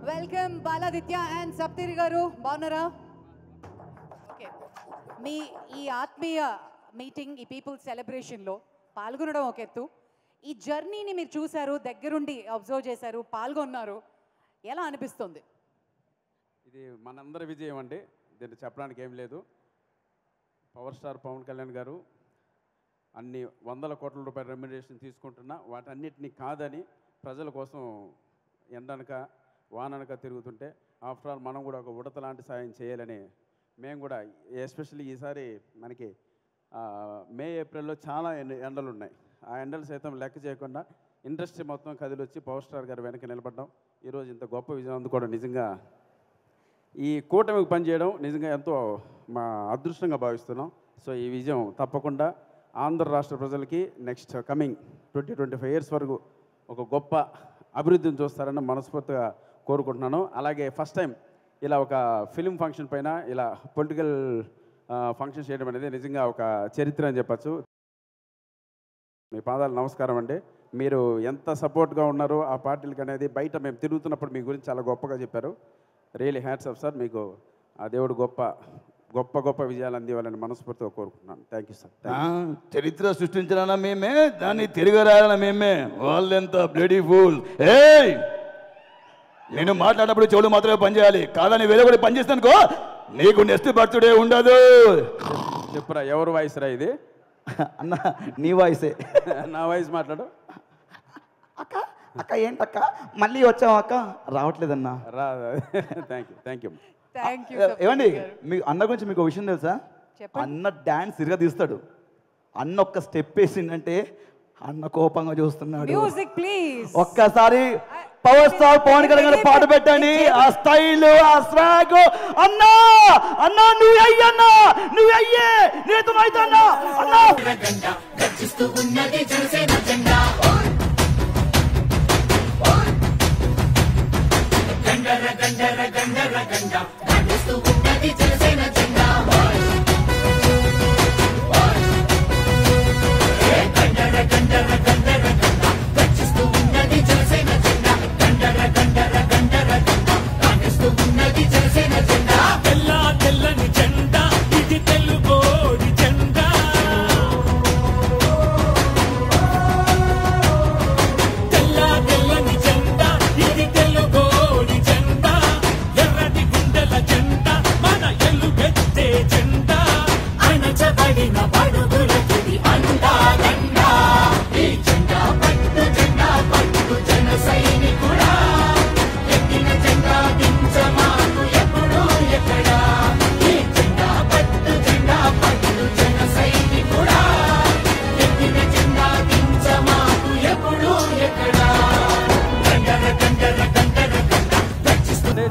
Welcome Baladitya and Saptagiri గారు, బాగున్నారా? Okay, మీ ఈ ఆత్మీయ మీటింగ్, ఈ పీపుల్ సెలబ్రేషన్లో పాల్గొనడం ఒక ఎత్తు, ఈ జర్నీని మీరు చూశారు, దగ్గరుండి అబ్జర్వ్ చేశారు, పాల్గొన్నారు, ఎలా అనిపిస్తుంది? ఇది మనందరి విజయం అండి, దీన్ని చెప్పడానికి ఏం లేదు. పవర్ స్టార్ పవన్ కళ్యాణ్ గారు అన్ని వందల కోట్ల రూపాయల రెమ్యునరేషన్ తీసుకుంటున్నా వాటన్నిటిని కాదని ప్రజల కోసం ఎండనక వాననక తిరుగుతుంటే, ఆఫ్టర్ ఆల్ మనం కూడా ఒక ఉడత లాంటి సాయం చేయాలని మేము కూడా, ఎస్పెషల్లీ ఈసారి మనకి మే ఏప్రిల్లో చాలా ఎండలు ఉన్నాయి. ఆ ఎండలు సైతం లెక్క చేయకుండా ఇండస్ట్రీ మొత్తం కదిలొచ్చి పవర్ స్టార్ గారు వెనక నిలబడ్డాం. ఈరోజు ఇంత గొప్ప విజయం అందుకోవడం నిజంగా, ఈ కూటమికి పనిచేయడం నిజంగా ఎంతో మా అదృష్టంగా భావిస్తున్నాం. సో ఈ విజయం తప్పకుండా ఆంధ్ర రాష్ట్ర ప్రజలకి నెక్స్ట్ కమింగ్ 20-25 ఇయర్స్ వరకు ఒక గొప్ప అభివృద్ధిని చూస్తారని మనస్ఫూర్తిగా కోరుకుంటున్నాను. అలాగే ఫస్ట్ టైం ఇలా ఒక ఫిలిం ఫంక్షన్ పైన ఇలా పొలిటికల్ ఫంక్షన్ చేయడం అనేది నిజంగా ఒక చరిత్ర అని చెప్పచ్చు. మీ పాదాలు నమస్కారం అండి. మీరు ఎంత సపోర్ట్గా ఉన్నారో ఆ పార్టీలకి అనేది బయట మేము తిరుగుతున్నప్పుడు మీ గురించి చాలా గొప్పగా చెప్పారు. Really hats off sir. మీకు ఆ దేవుడు గొప్ప గొప్ప గొప్ప విజయాలు అందివ్వాలని మనస్ఫూర్తిగా కోరుకుంటున్నాను. Thank you sir. చరిత్ర సృష్టించాలన్నా మేమే, దాన్ని తిరిగి రాయాలన్నా మేమే. వాళ్ళెంత బ్యూటిఫుల్. ఏయ్, నేను మాట్లాడినప్పుడు చెవులు మాత్రమే పనిచేయాలి, కాదని వేరే కూడా పనిచేస్తానుకో నీకు నెక్స్ట్ బర్త్డే ఉండదు. చెప్పురా, ఎవరు వాయిస్ రా ఇది? అన్న నీ వాయిసే. నా వాయిస్ మాట్లాడు. అక్క అక్క ఏంటక్క మళ్ళీ వచ్చావు అక్క? రావట్లేదన్నా. రా. Thank you. ఏమండి, మీ అన్న గురించి మీకు విషయం తెలుసా? అన్న డాన్స్ తిరిగా తీస్తాడు. అన్న ఒక్క స్టెప్ వేసిందంటే అన్న కోపంగా చూస్తున్నాడు. ఒక్కసారి పవర్ స్టార్ పవన్ కళ్యాణ్ గారు పాట పెట్టండి. ఆ స్టైల్, ఆ స్వాగ్. అన్నా అన్నా నువ్వు అయ్యన్నా, నువ్వు అయ్యే నేతో అయితే అన్నా అన్నా.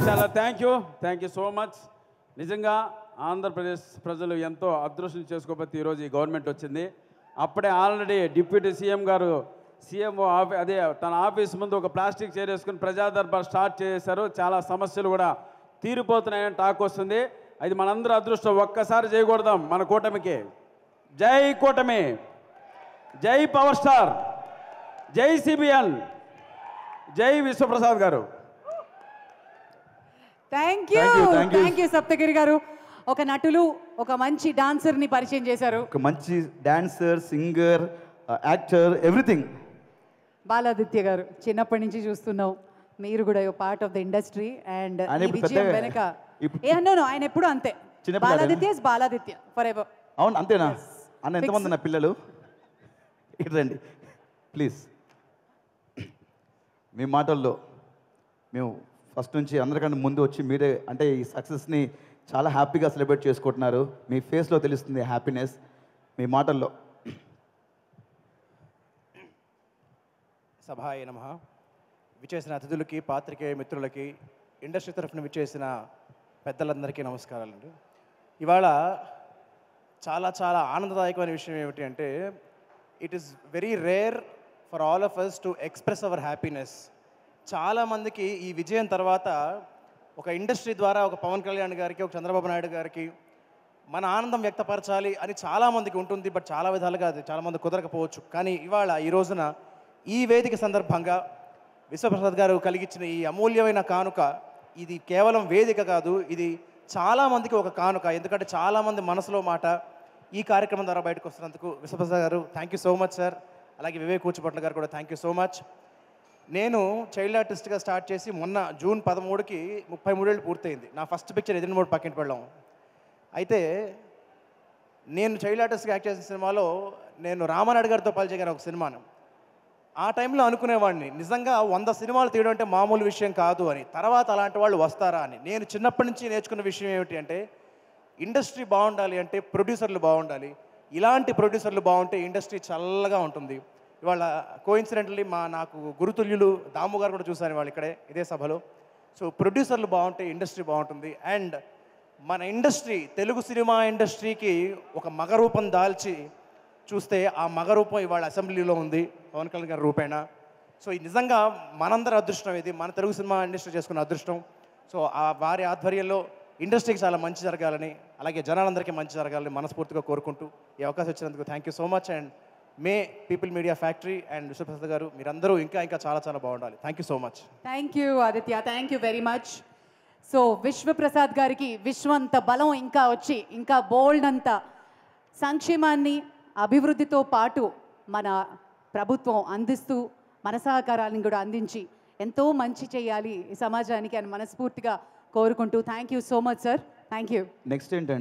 చాలా థ్యాంక్ యూ సో మచ్. నిజంగా ఆంధ్రప్రదేశ్ ప్రజలు ఎంతో అదృష్టం చేసుకోబట్టి ఈరోజు ఈ గవర్నమెంట్ వచ్చింది. అప్పుడే ఆల్రెడీ డిప్యూటీ సీఎం గారు సీఎంఓ అదే తన ఆఫీస్ ముందు ఒక ప్లాస్టిక్ చైర్ వేసుకుని ప్రజా దర్బార్ స్టార్ట్ చేశారు. చాలా సమస్యలు కూడా తీరిపోతున్నాయని టాక్ వస్తుంది. అది మనందరూ అదృష్టం. ఒక్కసారి చేయకూడదాం మన కూటమికి. జై కూటమి, జై పవర్ స్టార్, జై సిబిఎన్, జై విశ్వప్రసాద్ గారు. థ్యాంక్ యూ సప్తగిరి గారు. ఒక నటులు, ఒక మంచి డాన్సర్ని పరిచయం చేశారు. ఒక మంచి dancer, singer, actor, everything. Baladitya గారు చిన్నప్పటి నుంచి చూస్తున్నాం, మీరు కూడా part of the industry. And ఈ విజయం వెనక ఆయన ఎప్పుడు అంతే, బాలాదిత్య ఫర్ ఎవర్. అవును, అంతేనా అన్న? ఎంతమంది నా పిల్లలు? ఇటు రండి ప్లీజ్. మీ మాటల్లో మేము ఫస్ట్ నుంచి అందరికంటే ముందు వచ్చి మీరే అంటే ఈ సక్సెస్ని చాలా హ్యాపీగా సెలబ్రేట్ చేసుకుంటున్నారు. మీ ఫేస్లో తెలుస్తుంది హ్యాపీనెస్ మీ మాటల్లో. సభాయ నమః. విచ్చేసిన అతిథులకి, పాత్రికేయ మిత్రులకి, ఇండస్ట్రీ తరఫున విచ్చేసిన పెద్దలందరికీ నమస్కారాలండి. ఇవాళ చాలా చాలా ఆనందదాయకమైన విషయం ఏమిటి అంటే, it is very rare for all of us to express our happiness. చాలామందికి ఈ విజయం తర్వాత ఒక ఇండస్ట్రీ ద్వారా ఒక పవన్ కళ్యాణ్ గారికి, ఒక చంద్రబాబు నాయుడు గారికి మన ఆనందం వ్యక్తపరచాలి అని చాలామందికి ఉంటుంది. బట్ చాలా విధాలుగా అది చాలామంది కుదరకపోవచ్చు. కానీ ఇవాళ ఈ రోజున ఈ వేదిక సందర్భంగా విశ్వప్రసాద్ గారు కలిగించిన ఈ అమూల్యమైన కానుక ఇది కేవలం వేదిక కాదు, ఇది చాలామందికి ఒక కానుక. ఎందుకంటే చాలామంది మనసులో మాట ఈ కార్యక్రమం ద్వారా బయటకు వస్తున్నందుకు విశ్వప్రసాద్ గారు thank you so much sir. అలాగే వివేక్ కూచిపట్ల గారు కూడా థ్యాంక్ యూ సో మచ్. నేను చైల్డ్ ఆర్టిస్ట్గా స్టార్ట్ చేసి మొన్న జూన్ 13కి 33 ఏళ్ళు పూర్తయింది. నా ఫస్ట్ పిక్చర్ ఎదిరిమూడు పక్కింటి వెళ్ళాం. అయితే నేను చైల్డ్ ఆర్టిస్ట్గా యాక్ట్ చేసిన సినిమాలో నేను రామానాయుడు గారితో పనిచేయగానే ఒక సినిమాను ఆ టైంలో అనుకునేవాడిని నిజంగా 100 సినిమాలు తీయడం అంటే మామూలు విషయం కాదు అని. తర్వాత అలాంటి వాళ్ళు వస్తారా అని. నేను చిన్నప్పటి నుంచి నేర్చుకున్న విషయం ఏమిటి అంటే ఇండస్ట్రీ బాగుండాలి అంటే ప్రొడ్యూసర్లు బాగుండాలి. ఇలాంటి ప్రొడ్యూసర్లు బాగుంటే ఇండస్ట్రీ చల్లగా ఉంటుంది. ఇవాళ కోఇన్సిడెంటల్లీ నాకు గురుతుల్యులు దాము గారు కూడా చూశాను వాళ్ళు ఇక్కడే ఇదే సభలో. సో ప్రొడ్యూసర్లు బాగుంటే ఇండస్ట్రీ బాగుంటుంది. అండ్ మన ఇండస్ట్రీ తెలుగు సినిమా ఇండస్ట్రీకి ఒక మగరూపం దాల్చి చూస్తే ఆ మగరూపం ఇవాళ అసెంబ్లీలో ఉంది పవన్ కళ్యాణ్ గారి రూపేణ. సో ఇది నిజంగా మనందరి అదృష్టం, ఇది మన తెలుగు సినిమా ఇండస్ట్రీ చేసుకున్న అదృష్టం. సో ఆ వారి ఆధ్వర్యంలో ఇండస్ట్రీకి చాలా మంచి జరగాలని, అలాగే జనాలందరికీ మంచి జరగాలని మనస్ఫూర్తిగా కోరుకుంటూ ఈ అవకాశం ఇచ్చినందుకు thank you so much. And May people media factory and Vishwaprasad గారు మీరందరూ ఇంకా ఇంకా చాలా చాలా బాగుండాలి. Thank you so much. Thank you Aditya, thank you very much. So Vishwaprasad గారికి విశ్వంత బలం ఇంకా వచ్చి ఇంకా బోల్డ్ అంత సంక్షేమాన్ని అభివృద్ధితో పాటు మన ప్రభుత్వం అందిస్తూ మన సహకారాలను కూడా అందించి ఎంతో మంచి చేయాలి ఈ సమాజానికి అని మనస్ఫూర్తిగా కోరుకుంటూ thank you so much sir. Thank you. Next ఏంటంటే